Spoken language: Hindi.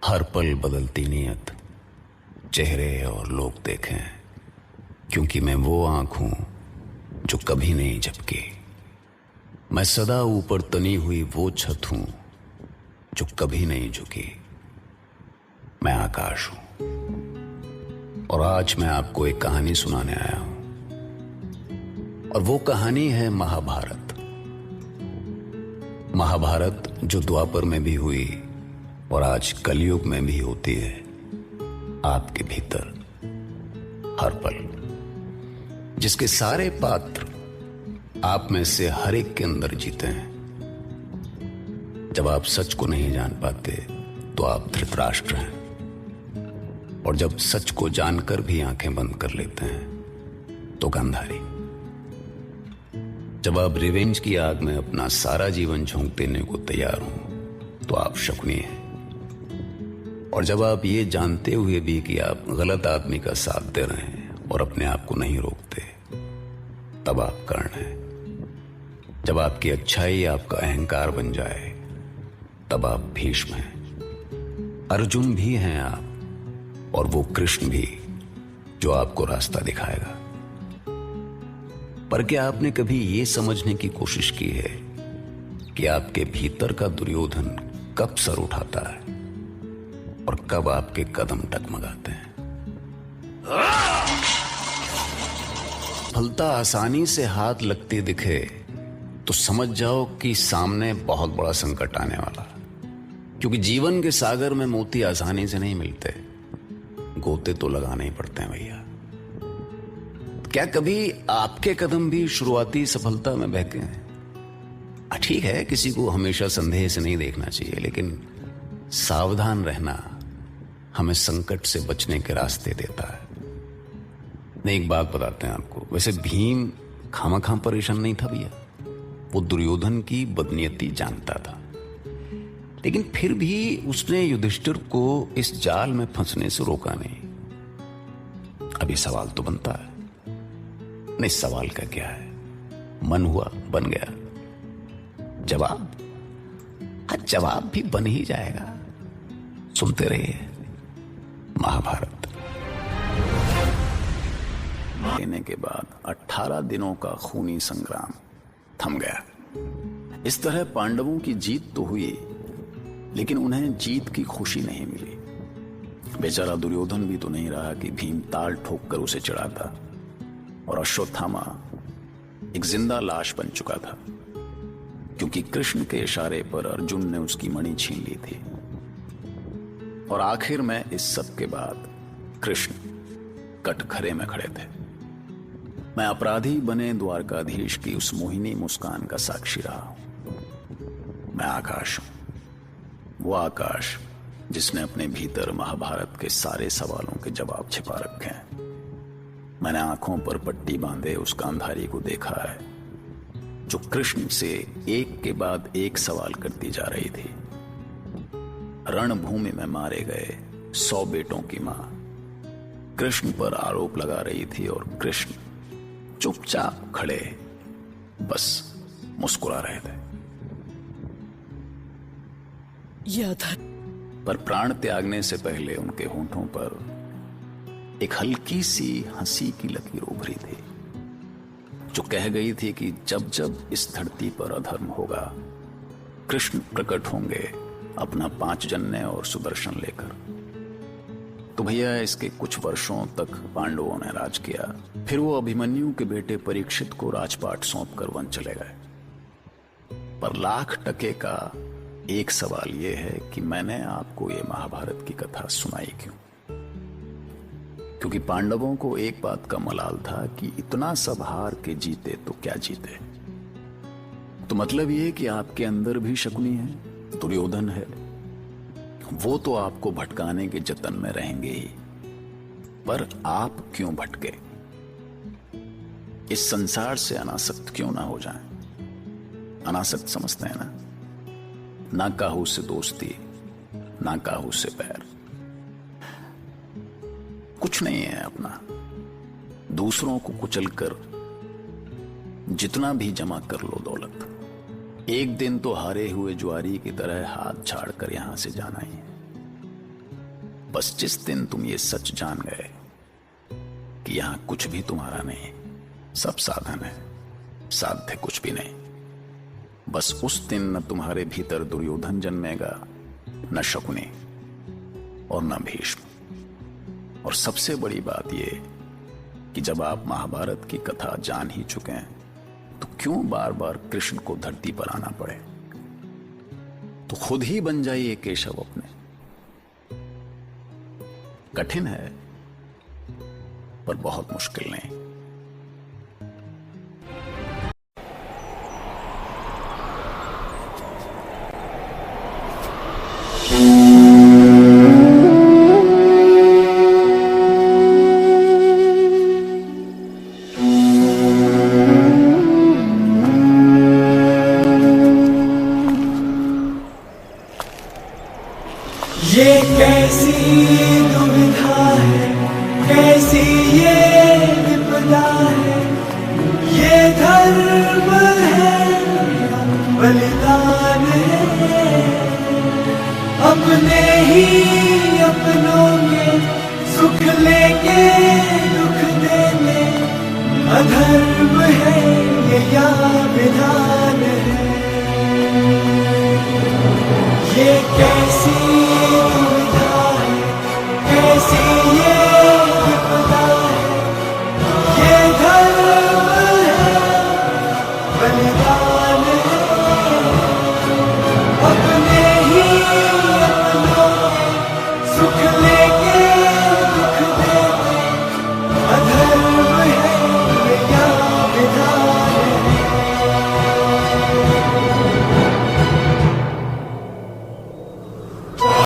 हर पल बदलती नीयत, चेहरे और लोग देखें, क्योंकि मैं वो आंख हूं जो कभी नहीं झपकी। मैं सदा ऊपर तनी हुई वो छत हूं जो कभी नहीं झुकी। मैं आकाश हूं और आज मैं आपको एक कहानी सुनाने आया हूं। और वो कहानी है महाभारत। महाभारत जो द्वापर में भी हुई और आज कलयुग में भी होती है, आपके भीतर हर पल। जिसके सारे पात्र आप में से हर एक के अंदर जीते हैं। जब आप सच को नहीं जान पाते तो आप धृतराष्ट्र हैं, और जब सच को जानकर भी आंखें बंद कर लेते हैं तो गांधारी। जब आप रिवेंज की आग में अपना सारा जीवन झोंक देने को तैयार हो तो आप शकुनी हैं, और जब आप ये जानते हुए भी कि आप गलत आदमी का साथ दे रहे हैं और अपने आप को नहीं रोकते, तब आप कर्ण हैं। जब आपकी अच्छाई आपका अहंकार बन जाए तब आप भीष्म हैं। अर्जुन भी हैं आप, और वो कृष्ण भी जो आपको रास्ता दिखाएगा। पर क्या आपने कभी ये समझने की कोशिश की है कि आपके भीतर का दुर्योधन कब सर उठाता है और कब आपके कदम टकमगाते हैं? फलता आसानी से हाथ लगते दिखे तो समझ जाओ कि सामने बहुत बड़ा संकट आने वाला। क्योंकि जीवन के सागर में मोती आसानी से नहीं मिलते, गोते तो लगाने ही पड़ते हैं भैया। क्या कभी आपके कदम भी शुरुआती सफलता में बहके हैं? ठीक है, किसी को हमेशा संदेह से नहीं देखना चाहिए, लेकिन सावधान रहना हमें संकट से बचने के रास्ते देता है। नहीं, एक बात बताते हैं आपको। वैसे भीम खामखाम परेशान नहीं था भैया, वो दुर्योधन की बदनीयती जानता था, लेकिन फिर भी उसने युधिष्ठिर को इस जाल में फंसने से रोका नहीं। अभी सवाल तो बनता है। नहीं, सवाल का क्या है, मन हुआ बन गया। जवाब, जवाब भी बन ही जाएगा। सुनते रहिए महाभारत। लेने के बाद 18 दिनों का खूनी संग्राम थम गया। इस तरह पांडवों की जीत तो हुई, लेकिन उन्हें जीत की खुशी नहीं मिली। बेचारा दुर्योधन भी तो नहीं रहा कि भीम ताल ठोक कर उसे चिढ़ाता, और अश्वत्थामा एक जिंदा लाश बन चुका था, क्योंकि कृष्ण के इशारे पर अर्जुन ने उसकी मणि छीन ली थी। और आखिर में इस सब के बाद कृष्ण कटघरे में खड़े थे। मैं अपराधी बने द्वारकाधीश की उस मोहिनी मुस्कान का साक्षी रहा हूं। मैं आकाश हूं, वो आकाश जिसने अपने भीतर महाभारत के सारे सवालों के जवाब छिपा रखे हैं। मैंने आंखों पर पट्टी बांधे उस गांधारी को देखा है जो कृष्ण से एक के बाद एक सवाल करती जा रही थी। रणभूमि में मारे गए 100 बेटों की मां कृष्ण पर आरोप लगा रही थी, और कृष्ण चुपचाप खड़े बस मुस्कुरा रहे थे। पर प्राण त्यागने से पहले उनके होंठों पर एक हल्की सी हंसी की लकीर उभरी थी, जो कह गई थी कि जब जब इस धरती पर अधर्म होगा, कृष्ण प्रकट होंगे अपना 5 जन्य और सुदर्शन लेकर। तो भैया, इसके कुछ वर्षों तक पांडवों ने राज किया। फिर वो अभिमन्यु के बेटे परीक्षित को राजपाट सौंपकर वन चले गए। पर लाख टके का एक सवाल यह है कि मैंने आपको ये महाभारत की कथा सुनाई क्यों? क्योंकि पांडवों को एक बात का मलाल था कि इतना सब हार के जीते तो क्या जीते। तो मतलब ये कि आपके अंदर भी शकुनी है, दुर्योधन है। वो तो आपको भटकाने के जतन में रहेंगे ही, पर आप क्यों भटके? इस संसार से अनासक्त क्यों ना हो जाएं? अनासक्त समझते हैं ना काहू से दोस्ती, ना काहू से पैर। कुछ नहीं है अपना, दूसरों को कुचलकर जितना भी जमा कर लो दौलत, एक दिन तो हारे हुए ज्वारी की तरह हाथ छाड़कर यहां से जाना ही है। बस जिस दिन तुम ये सच जान गए कि यहां कुछ भी तुम्हारा नहीं, सब साधन है, साध्य कुछ भी नहीं, बस उस दिन न तुम्हारे भीतर दुर्योधन जन्मेगा, न शकुनी और न भीष्म। और सबसे बड़ी बात यह कि जब आप महाभारत की कथा जान ही चुके हैं तो क्यों बार बार कृष्ण को धरती पर आना पड़े? तो खुद ही बन जाइए केशव अपने। कठिन है पर बहुत मुश्किल नहीं। ये कैसी दुविधा है, कैसी ये विपदा है, ये धर्म है या बलिदान है। अपने ही अपनों के सुख लेके दुख देने, अधर्म है ये या विधान है। ये कैसी दुविधा है, कैसी ये